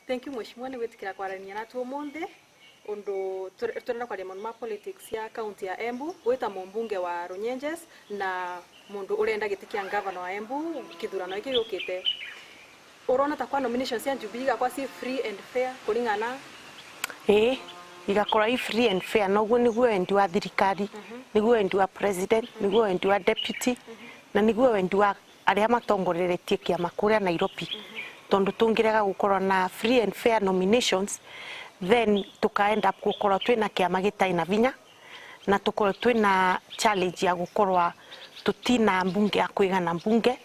Thank you mheshimiwa ni wetikira kwarania na tu monde undu turenda kwaria ma politics ya county ya Embu wita mumbunge wa Runyenjes na mundu urenda gitikia governor wa Embu kithurano iki yukite. Urona ta kwa nominations ya Jubilee gakwa si free and fair kulingana igakora free and fair noguo niguo endi wa thirikari niguo endi wa president niguo endi wa deputy na niguo endi wa aria matongoreretie kiama kuria Nairobi. Tondu tungirega gukorwo na free and fair nominations then tukaenda gukorwo twina kiama gitaina vinya na tukorwo twina challenge ya gukorwa tutina mbunge ya kuigana mbunge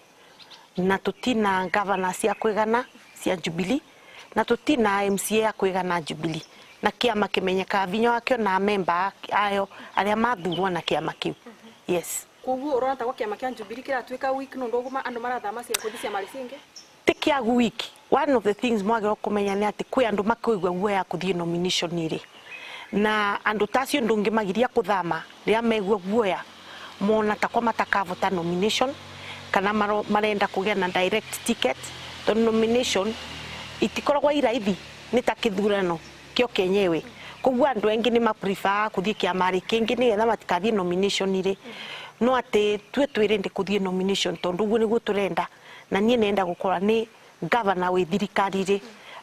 na tutina governor cia kuigana cia Jubilee na tutina MCA ya kuigana Jubilee na kiama kimenyeka vinya wakio na member ayo aria mathurwo na kiama kiu. Yes. Kuguo urona ta kwa kiama kia Jubilee kira twika week no ndoguma andu marathama cia kuthisia malisinge tikia wiki. One of the things mwagero kumenya ni ati kwi andu makoigwa guoya kuthie nomination iri na andu tacio ndungi magiria kuthama ria megwa guoya mona takwa matakavota nomination kana marenda kugia na direct ticket. The nomination itikoragwa iraithi ni ta kithurano kio kenyewe koguo andu engi ni ma prefer kuthie kiamari kingi ni getha matikathie nomination iri no ati twirende kuthie nomination tondu guo niguo turenda na nie nenda gukora ni governor we thirikari ri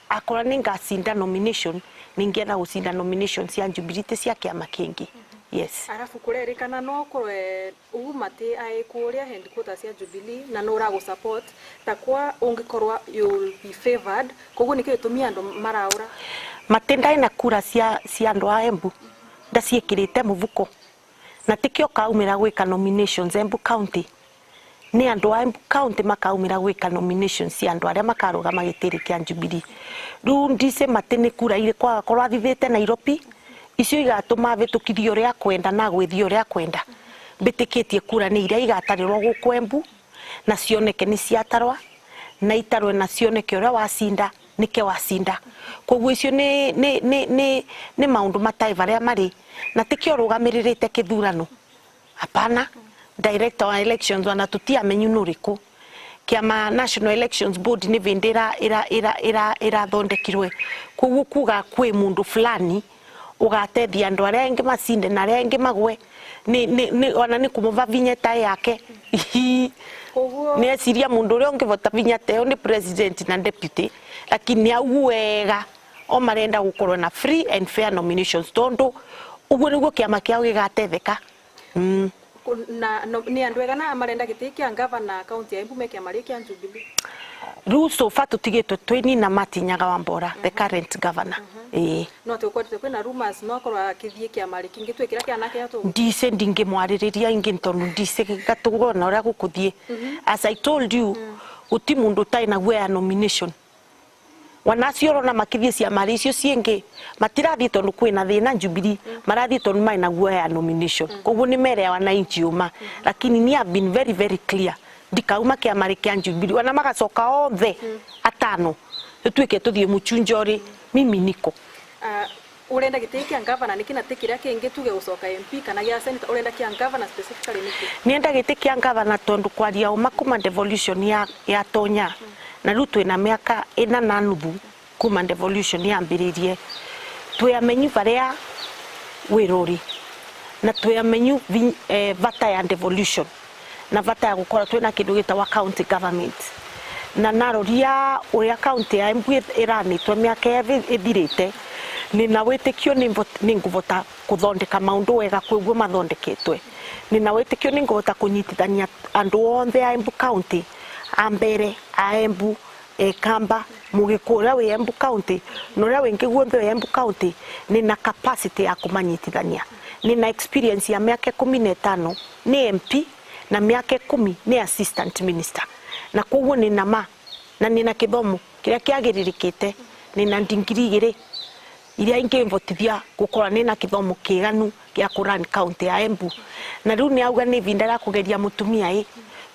akora ni ngacinda nomination ningienda gucinda nomination cia Jubilee cia kiama kingi. Yes. Arafu kurerikana no korwe umate ai kuria headquarters cia Jubilee na no urago support takwa ungikorwa you'll be favored koguo nikio tumia ndo maraura matenda ina kura cia ndo a Embu ndaciekirite muvuko na tikio kaumira gwika nominations Embu County ni andu a Embu County makaumira gwika nominations cia andu aria makaruga magitiri kia Jubilee ru ndise matene kura ile kwa korwa thithite Nairobi icio igatuma vitukithio ria kwenda na gwithio ria kwenda bitikitie kura ni iria igatarirwo guku Embu na cioneke ni ciatarwa na itarwe na cioneke uria wacinda nike wacinda koguo icio ni maundu mataiva ria mari na tikio rugamirite kithurano hapana. Director wa elections wana tutia menyu nuriku kiama National Elections Board ni vendera ira thondekirwe koguo kuga kwi mundu fulani ugatethia andu aria engi macinde na aria engi magwe ni ona ni kumuva vinyeta yake koguo ni asiria mundu uria ungivota vinyeta ni president na deputy lakini auwega o marenda gukorwo na free and fair nominations tondu uguo niguo kiama kiao gigatetheka. Na ni andu egana marenda gitikia governor county ya Embu mekia marikia Jubilee ruso fatu tigitwe tweni na matinyaga wambora the current governor. No tukwete kwina rumors no korwa kithie kia mari kingi twekira kia nake atu ndise ndinge mwaririria ingi ntondu ndise gatugona uria gukuthie as I told you uti mundu taina gwe nomination wanacioro na makithie cia mari icio ciengi matirathi tondu kwina thina Jubilee marathi tondu mai na gwe nomination koguo ni mere wananchi uma lakini ni have been very very clear ndikauma kia mari kia Jubilee wana magacoka othe atano twike tuthie muchunjori mimi niko urenda gitikia governor nikina tikira kingi tuge gucoka MP kana ya senator urenda kia governor specifically niki nienda gitikia governor tondu kwaria uma kuma devolution ya tonya na rutu ina miaka ina na nuthu kuma devolution ya ambiririe tuyamenyu varia wirori na tuyamenyu vata ya devolution na vata ya gukora twina kindu gitawa county government na naroria uria county ya Embu iranitwe miaka ithirite ni na witikio ni nguvota kuthondeka maundu wega kwiguo mathondeketwe ni na witikio ni nguvota kunyitithania andu onthe a Embu County ambere a Embu Kamba mugikura we Embu County noria wengi guothe we Embu County ni na capacity ya kumanyitithania ni na experience ya miaka 15 ni MP na miaka 10 ni assistant minister na koguo ni na ni na kithomo kiria kiagiririkite ni na ndingiri igiri iria ingivotithia gukora ni na kithomo kiganu gia kuran county ya Embu na riu ni auga ni vinda ya kugeria mutumia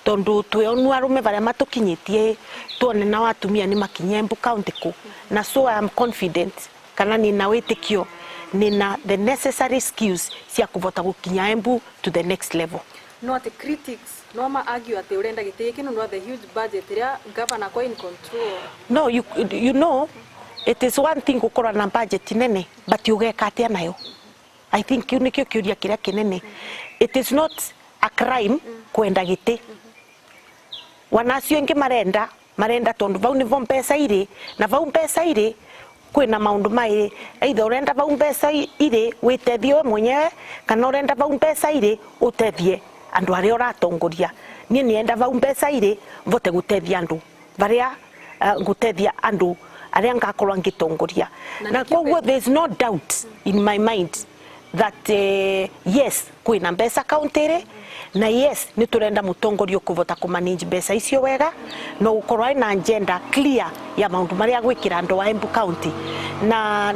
tondu twenu arume varia matukinyitie tuone na watumia ni makinya Embu County ku na so I am confident kana ni na witikio ni na the necessary skills cia kuvota gukinya Embu to the next level. No the critics no ma argue ati urenda gitiki no the huge budget ria governor ko in control. No, you know it is one thing gukora na budget nene but ugeka atia nayo. I think you nikyo kiuria kiria kinene. It is not a crime kwenda giti. Wanacio ingi marenda tondu vau ni vompesa ire na vau mpesa ire kwina maundu mai either urenda vau mpesa ire witethie we mwenyewe kana urenda vau mpesa ire utethie andu aria uratongoria. Nie nienda vau mpesa ire vote gutethia andu varia gutethia andu aria ngakorwa ngitongoria. Na koguo there is no doubt in my mind that yes kwina mbesa county na yes ni turenda mutongorio kuvota ku manage mbesa icio wega no gukorwa na agenda clear ya maundu maria gwikira andu wa Embu County na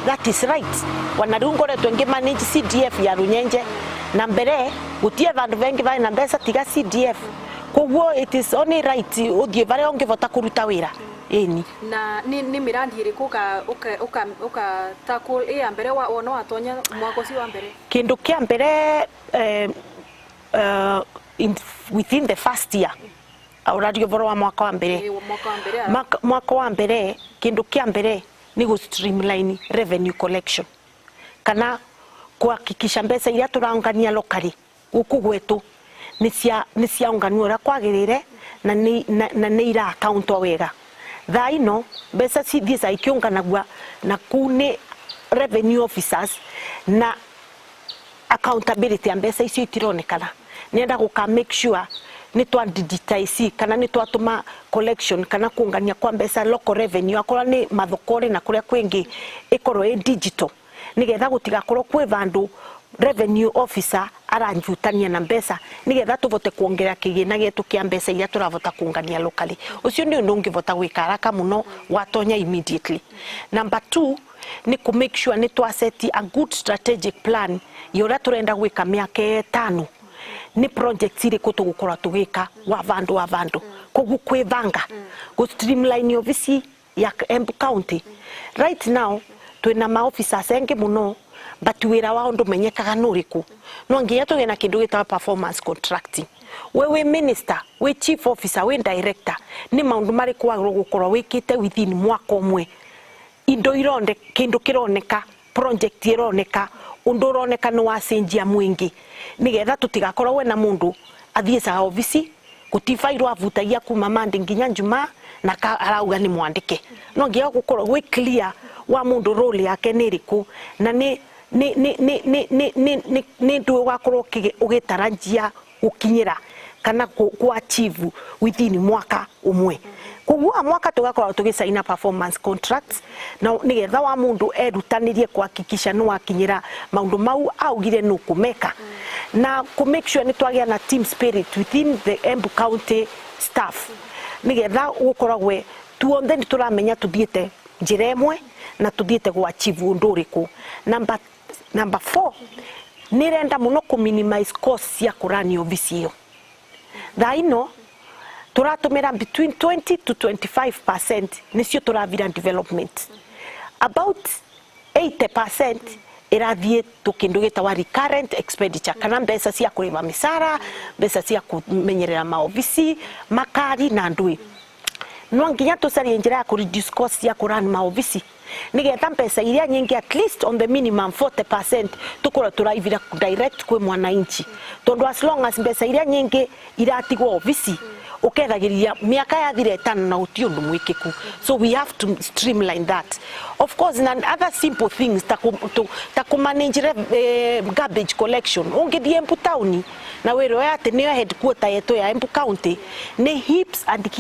that is right. Wanarungore twenge manage CDF ya Runyenje na mbere gutie vandu vengi vai na mbesa tiga CDF. Koguo it is only right uthie varia ungivota kuruta wira eni na ni mirandi iriku uka tackle ya mbere wona watonya mwako si wa mbere kindu kia mbere within the first year auradio voro wa mwaka wa mbere mwaka wa mbere kindu kia mbere ni go streamline revenue collection kana kuhakikisha mbesa iria turaungania lokali guku gwetu ni cia unganio ura kwagirire na ni ira account wega. Thaino mbesa cithisa ikiunganagwa na kune revenue officers na accountability ya mbesa icio itironekana. Nienda guka make sure ni twa digitize kana ni twatuma collection kana kuungania kwa mbesa local revenue akora ni mathokore na kuria kwingi ikorwo digital nigetha gutigakorwo kwi vandu revenue officer aranjutania na mbesa nigetha tuvote kuongerera kigina gitu kia mbesa iria turavota kuungania locally. Ucio ni undu ungivota gwika haraka muno watonya immediately. Number 2 ni ku make sure ni twa set a good strategic plan yora turenda gwika miaka 5 ni project iri kutugukora tugika wa vandu kogu kwivanga go streamline office ya Embu County. Right now twina ma officers engi muno but wira wao ndumenyekaga nuriku no nginya tugena kindu gitawa performance contracting. Wewe minister, we chief officer, we director ni maundu mari kwagirwo gukorwo wikite within mwaka umwe indo ironde kindu kironeka project ironeka undu uroneka ni wacenjia mwingi nigetha tutigakorwo we na mundu athiecaga ofisi gutifairwo avutagia kuma mande nginya njuma na arauga ni mwandike. No nginya gukorwo we clear wa mundu role yake niriku na ni ndu wakorwo ugitarajia gukinyira kana ku achieve within mwaka umwe. Koguo mwaka tugakorwo tugisaina performance contracts na nigetha wa mundu erutanirie kuhakikisha no akinyira maundu mau augire no kumeka na ku make sure ni twagia na team spirit within the Embu County staff nigetha gukoragwe tuonde ni turamenya tuthiete njira emwe na tuthiete go achieve undu uriku. Number 4 nirenda muno ku minimize costs ya kurani office hiyo. Thaino turatumira between 20 to 25% nicio turavira development. About 80% irathie tukindu gitawa recurrent expenditure kana mbesa cia kurima misara, mbesa cia kumenyerera maofisi, makari na ndui. No nginya tucarie njira ya ku reduce costs ya kurani maofisi nigetha mbesa iria nyingi at least on the minimum 40% tukora turaivira direct kwe mwananchi tondu as long as mbesa iria nyingi iratigwo ofisi ukethagiria miaka yathire 5 na utiundu mwikiku. So we have to streamline that. Of course, and other simple things to manage garbage collection. Ungithie Embu Town na wero yate niyo headquarter yetu ya Embu County ni heaps and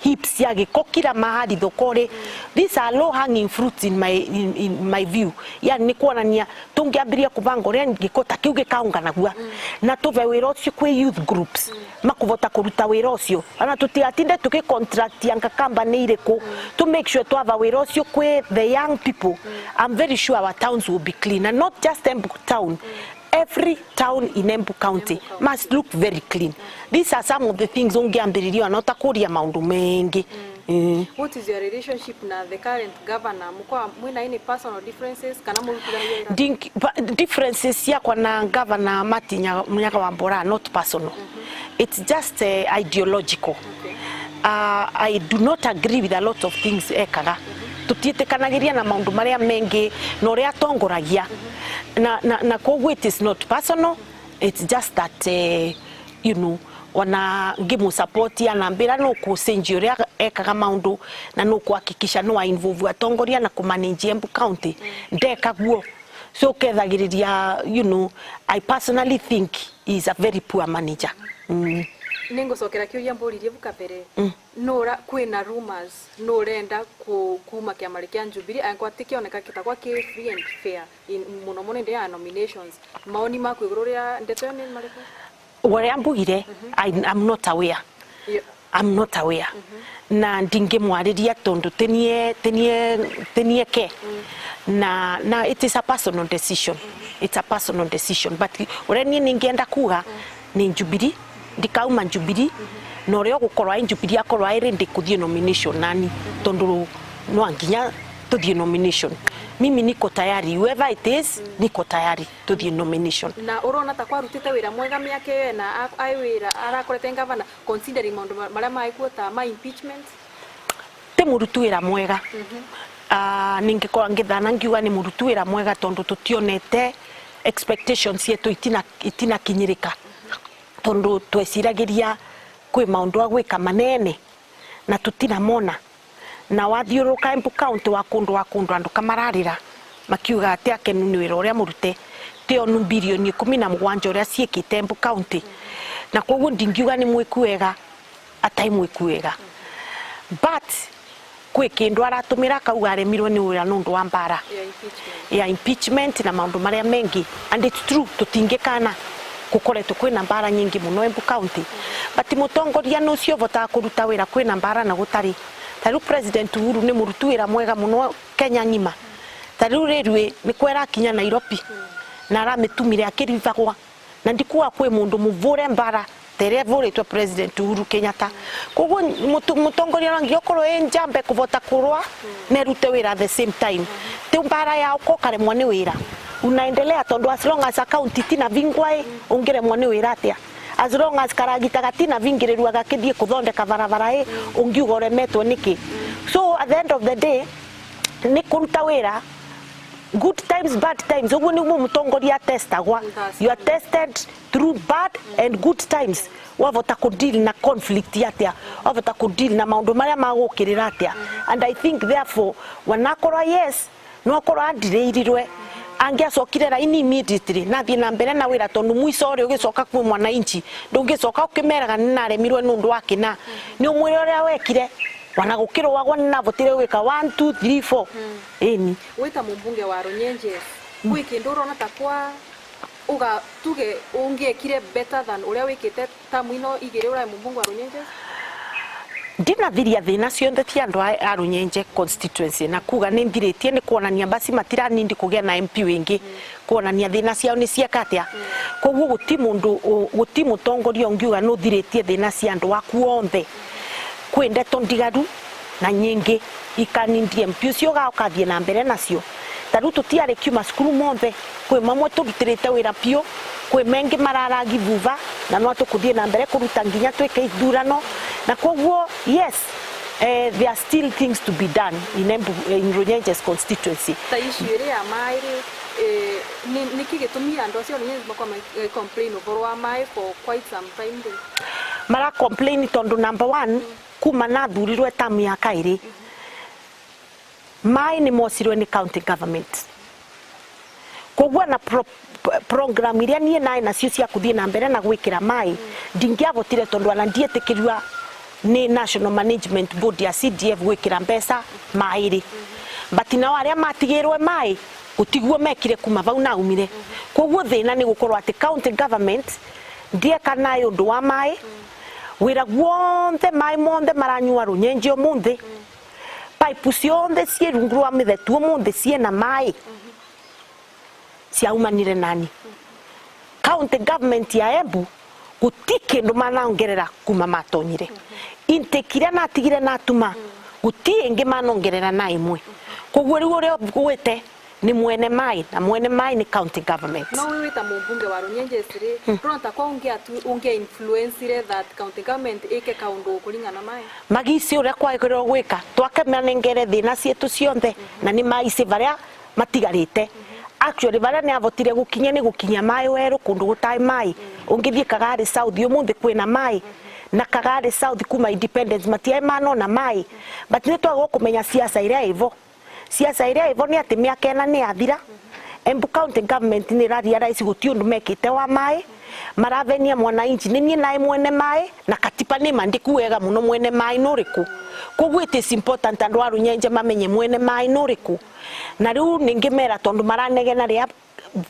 heaps ya giko kila mahali thokore. These are low hanging fruits in my view. Yani ni kuonania tungiambiria kuvanga uria giko ta kiuge kaunganagua na tuve wira ucio kwi youth groups makuvota kuruta wira ucio ana tutiatinde tuki contract yanga company iriku to make sure to have wira ucio kwi the young people. I'm very sure our towns will be clean, and not just Embu Town. Every town in Embu County must look very clean. These are some of the things ungiambiririo anota kuria maundu mengi. What is your relationship na the current governor? Mko mwina any personal differences kana mulukira differences ya kwa na governor Matinya Munyaga Wambora not personal. It's just ideological. I do not agree with a lot of things ekaga. Tutietekanagiria na maundu maria mengi na uria atongoragia. Na koguo it is not personal, it's just that you know, wana ngimu support ya nambira no kusenji uria ekaga maundu na no kuhakikisha no involve atongoria na kumanage Embu County ndeka guo. So kethagiriria, you know, I personally think he is a very poor manager. Ningo sokera kiuria mburirie bukabere nora kwina rumors norenda kuma kia Marikia Jubilee anko atikioneka kitakwa ki free and fair in muno muno ya nominations maoni maku igruria ndeto ni mariko wale ambugire I'm not aware. I'm not aware. Na ndingemwariria tondu tenie ke na it is a personal decision. It's a personal decision, but ore ni ningeenda kuga ni Jubilee ndikauma Jubilee no reo gukorwa Jubilee akorwa irende kuthie nomination nani tondu no anginya tuthie nomination. Mimi niko tayari, whoever it is niko tayari tuthie nomination. Na urona ta kwarutite wira mwega miake na ai wira arakorete ngavana considering maundu maria maikuota ma impeachment te murutu wira mwega. Ningekora ngithana ngiuga ni murutu wira mwega tondu tutionete expectations yetu itina kinyirika tondu tweciragiria kwi maundu agwika manene na tutina mona na wathiuruka Embu County wa kundu andu kamararira makiuga ati akenu ni wira uria murute te onu bilioni 17 uria ciekite Embu County na koguo ndingiuga ni mwikuega atai mwikuega but kwi kindu aratumira kauga aremirwe ni wira nundu wa mbara ya impeachment na maundu maria mengi and it's true tutingikana kukoretwo kwina mbara nyingi muno Embu County but mutongoria no cio vota kuruta wira kwina mbara na gutari taru president Uhuru ni murutu wira mwega muno Kenya ngima taru rirwe ni kwera kinya Nairobi na aramitumire akirivagwa na ndikuwa kwi mundu muvure mbara tere voretwo president Uhuru Kenyatta koguo mutongoria rangi okoro enjambe kuvota kurwa nerute wira at the same time te mbara ya okokare mwane wira unaendelea tondu as long as account tina vingwae ungire mwane wira atia as long as karagita gatina vingirirwa gakithie kuthondeka barabara ungiuga uremetwo niki. So at the end of the day ni kuruta wira good times bad times uguo niguo mutongoria testagwa. You are tested through bad and good times wavota ku deal na conflict yatia wavota ku deal na maundu maria magukirira atia and I think therefore wanakorwa yes no akorwa andireirirwe angiacokire raini immediately nathie na mbere na wira tondu mwiso uri ugicoka kwi mwananchi ndungicoka ukimeraga ninaremirwe nundu wakina ni umwire uria wekire wanagukiro wagwa ninavotire wika 1 2 3 4 eni wita mumbunge wa Runyenjes kwi kindu urona takwa uga tuge ungiekire better than uria wikite tamuino igire uria mumbunge wa Runyenjes ndinathiria thina cionthe cia andu a Runyenje constituency na kuga ni ndiritie ni kuonania basi matira nindi kugia na MP wingi kuonania thina ciao ni ciakatia koguo guti mutongoria ungiuga no thiritie thina cia andu aku onthe kwende tondigaru na nyingi ikanindie MP ucio gaukathie na mbere nacio taru tutiare kiuma cukuru monthe kwi mamwe turutirite wira pio kwi mengi mararagi vuva na no tukuthie na mbere kuruta nginya twike ithurano na koguo yes there are still things to be done in Runyenjes constituency. Ta issue ya mairi niki gitumia andu acio Runyenjes makwa complain over mai for quite some time mara complain tondu number 1 kuma na thurirwe ta miaka iri mai ni mosirwe ni county government koguo na program iria nie na cio cia kuthie na mbere na gwikira mai ndingiavotire tondu ana ndietikirwa ni National Management Board ya CDF gwikira mbesa mairi but na aria matigirwe mai utiguo mekire kuma vau na umire koguo thina ni gukorwa ati county government ndieka nayo ndu wa mai wira guonthe mai monthe maranyua Runyenje munthe pipe cionthe cie rungu rwa mithetu munthe ciena mai ciaumanire nani county government ya Embu gutike ndo manaongerera kuma matonyire intekira natigire natuma guti ingi manongerera na imwe koguo riu uri gwite ni mwene mai, na mwene mai ni county government. No wewe ta mumbunge wa Runyenjes ri pronta kwa unge influence ire that county government ike kaundo kulingana mai magisi uria kwagirwo gwika twakemanyengere thina cietu cionthe na ni mai ci varia matigarite actually varia ni avotire gukinya ni gukinya mai weru kundu gutai mai ungithie Kagari South umuthi kwina mai na Kagari South kuma independence matia mano na mai but ni twago kumenya siasa iria ivo siasa iria ivo ni ati miaka ena ni athira Embu county government ni raria raisi gutiundu mekite wa mai maravenia mwananchi ni nae mwene mai na katiba ni mandiku wega muno mwene mai nuriku koguo it is important andu a Runyenje mamenye mwene mai nuriku na riu ningimera tondu maranegena ria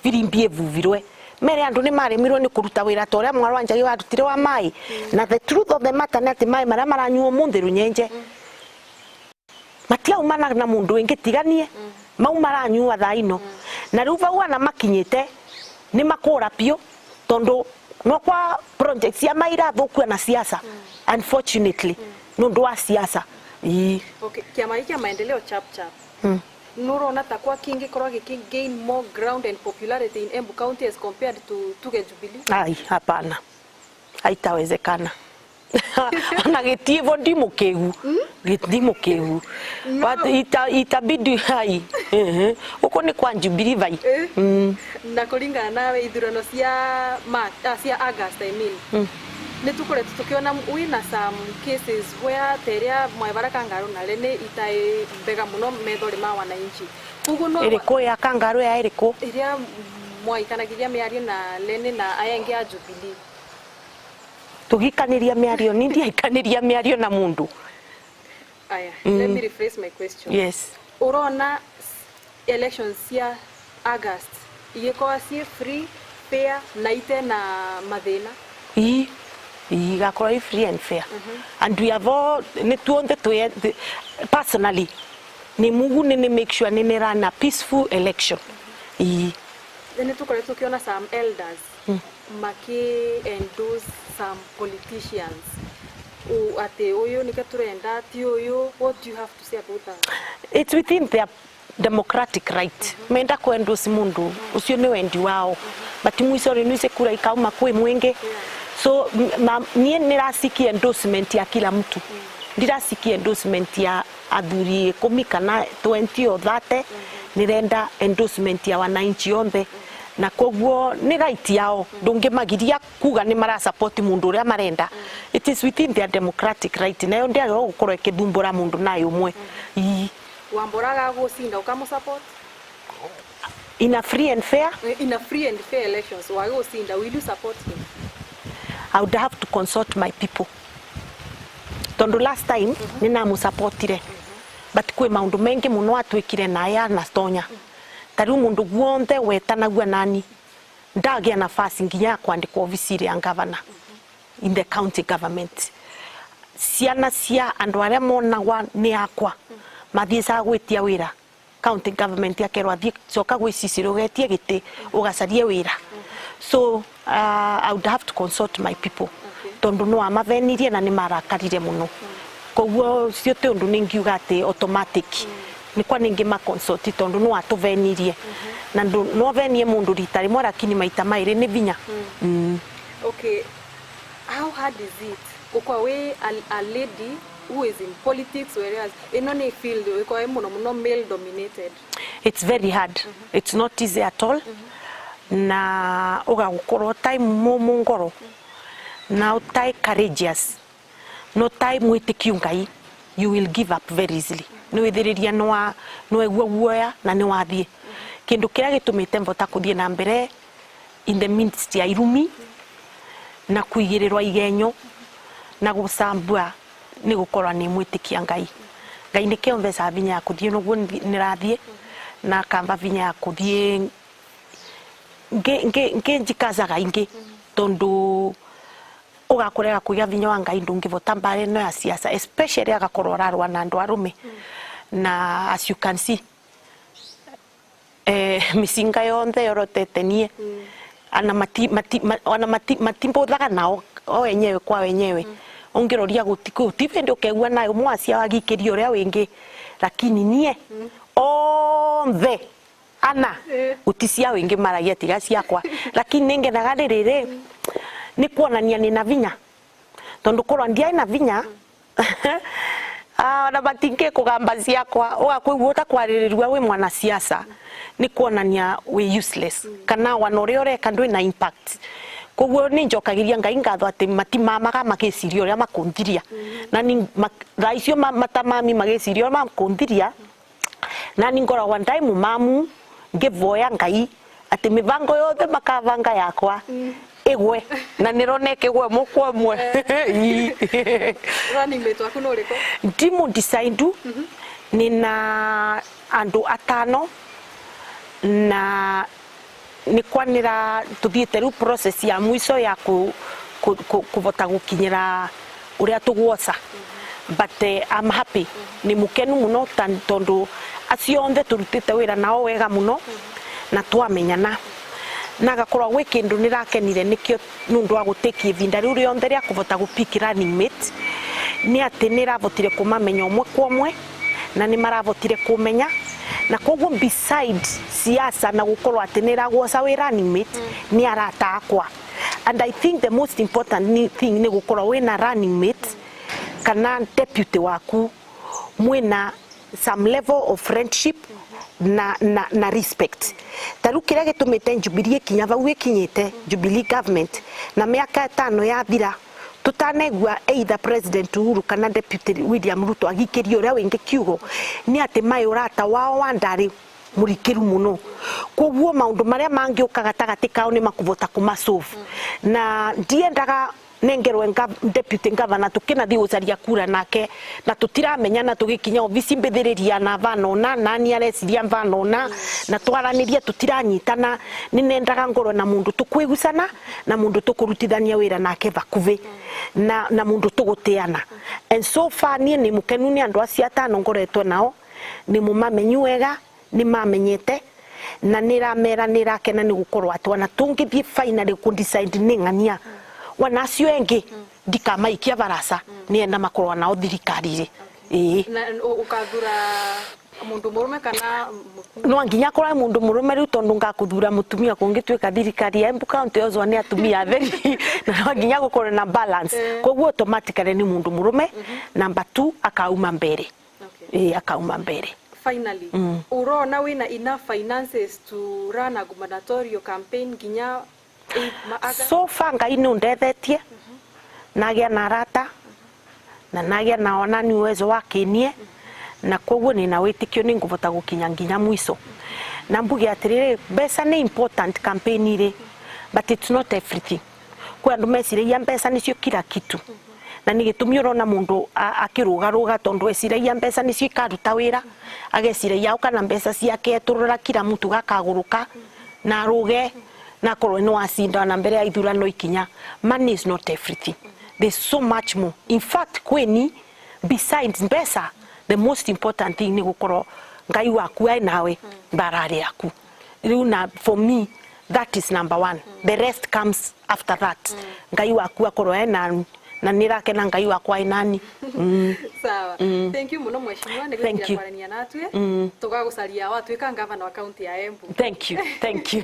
virimbi evuvirwe mere andu ni maremirwo ni kuruta wira ta uria mwarwa njagi warutire wa mai na the truth of the matter nati mai maria maranyuo munthi Runyenje matia umana na mundu wingi tiganie mau maranyua thaino na riu vau ana makinyite ni makura pio tondu no kwa projects ya maira thukua na siasa unfortunately nundu wa siasa okay kiama hiki ya maendeleo chap nurona takwa kingi korwa gain more ground and popularity in Embu County as compared to Tuge Jubilee ai hapana haitawezekana na gitievo ndimukegu gitindimukegu but itabidi hai uko ni kwa Jubilee vai na kuringana nawe ithurano cia August I mean ni tukore tukiona wina some cases where teria mwevara Kangaru na lene itai bega muno methori ma wananchi kugu no iriko ya Kangaru ya iriko iria mwaikanagiria miario na lene na ayenge a Jubilee tugikaniria miario ni ndia ikaniria miario na mundu aya let me rephrase my question yes urona elections cia August igikoa cie free fair na ite na mathina igakorwo free and fair and we have all ni tuonde personally ni mugu ni make sure ni run a peaceful election then tukore tukiona some elders maki endorse some politicians ate oyo nikaturenda ti oyo what do you have to say about that it's within their democratic right menda ko endorse mundu ucio ni wendi wao but mwiso ni kura ikauma kwe mwenge so nie nirasikia endorsement ya kila mtu ndirasikia endorsement ya athuri 10 kana 20 or 30 nirenda endorsement ya wananchi ombe na koguo ni right yao ndungimagiria kuga ni mara support mundu uria marenda it is within their democratic right nayo ndio gukorwo ikithumbura mundu nayo umwe wamboraga gucinda ukamu support in a free and fair elections wa gucinda will you support him I would have to consult my people tondu last time nina mu supportire but kwe maundu mengi muno atwikire na ya na stonya tari mundu guonthe wetanagua nani ndagia nafasi nginya kwandikwa ofisiri ya governor in the county government ciana cia andu aria monagwa ni akwa mathiica gwitia wira county government yakerwa thie coka gwiciciro getie giti ugacarie wira so I would have to consult my people tondu no amavenirie na ni marakarire muno koguo cio te undu ningiuga ati automatic ni kwa ningi ma consult tondu no atuvenirie na no venie mundu ritari mwa lakini maita maire ni vinya okay how hard is it ukwa we a lady who is in politics whereas in any field ukwa muno male dominated it's very hard it's not easy at all na ugagukorwo time mumu ngoro na utai courageous no time witikio ngai you will give up very easily no withiriria no egwa na ni wathie kindu kiria gitumite mvota kuthie na mbere in the midst ya irumi na kuigirirwa igenyo na gucambua ni gukorwa ni mwitikia ngai ngai ni kiombeca vinya kuthie noguo nirathie na kamba vinya kuthie nge njikazaga ingi tondu ugakorera kuiga vinya wa ngai ndungivota mbare no ya siasa especially agakorwo rarwa na andu arume na as you can see misinga yonthe yorotete nie ana matimbothaga nao o wenyewe kwa wenyewe ongeroria gutivendi ukegua nayo mwacia wagikiria uria wingi lakini nie onthe ana utisia wengi maragia tiga ciakwa lakini ningenaga riri ni kuonania ni na vinya tondu korwa ndia na vinya na batinge kugamba ciakwa ugakwigua utakwariririwa wi mwana siasa ni kuonania we useless kana wanore ureka ndwi na impact koguo ni njokagiria ngai ngatho ati matimamaga magiciria uria makundiria na ni raicio matamami magiciria uria makundiria na ni ngoragwa ndai mumamu ngivoya ngai ati mibango yothe makavanga yakwa igwe na nironeke gwe mukwa mwe running mate waku no riko ndimu decide nina andu 5 na ni kwanira tuthiete ru process ya mwiso ya kuvota gukinyira uria tugwosa but I'm happy ni mukenu muno tondu acio onthe turutite wira nao wega muno na twamenyana nagakorwa gwi kindu nirakenire nikio nundu wa guteki ivinda riu rionthe ria kuvota gupiki running mate ni ati niravotire kumamenya umwe kwa umwe na ni maravotire kumenya na koguo beside siasa na gukorwa ati niragwoca wi running mate ni arata akwa and I think the most important thing ni gukorwa wina running mate kana deputy waku mwina some level of friendship na respect taru kira gitumite Jubilee kinya vau ikinyite Jubilee government na miaka 5 ya thira tutanegua either president Uhuru kana deputy William Ruto agikirio uria wingi kiugo ni ati mai urata wao wandari murikiru muno koguo maundu maria mangiuka gatagati kao ni makuvota kumasolve na ndiendaga nengerwe deputy governor tukina thi ucaria kura nake na tutiramenya na tugikinya ofisi mbithiriria na vanona nani areciria vanona na twaraniria tutiranyitana ni nendaga ngoro na mundu tukwigusana na mundu tukurutithania wira nake vakuvi na mundu tugutiana and so far ni mukenu ni andu acia 5 ngoretwo nao ni mumamenyu wega ni mamenyete na niramera nirakena ni gukorwa atwana tungithie finally ku decide ni ngania wana acio engi ndikamaikia barasa nienda makorwa nao thirikari na ukathura mundu murume kana no nginya kora mundu murume riu tondu ngakuthura mutumia kungitwika thirikari ya Embu County yozwa ni atumia theri na nginya gukorwa na balance koguo automatically ni mundu murume number 2 akauma mbere akauma mbere finally urona wina enough finances to run a gubernatorial campaign nginya so far ngai no ndethetie nagia na rata na nagia na onani uwezo wakinie na koguo ni na witikio ni nguvota gukinya nginya mwiso na mbugi atirire pesa ni important campaign ire but it's not everything kwa andu mecire pesa nicio kila kitu na ni gitumi urona mundu akiruga tondu ecire pesa nicio ikaruta wira agecire yao kana pesa ciake turura kila mtu gakaguruka na ruge na korwo no acinda na mbere ya ithurano ikinya money is not everything there's so much more in fact kweni besides pesa the most important thing ni gukorwo ngai waku ai nawe barari yaku riu na for me that is number 1 the rest comes after that ngai waku akorwo ai na nirakena ngai wakwa ai nani sawa thank you muno mweshimiwa nigukia kwarania natwe tugagucaria watuika ngavana wa county ya Embu thank you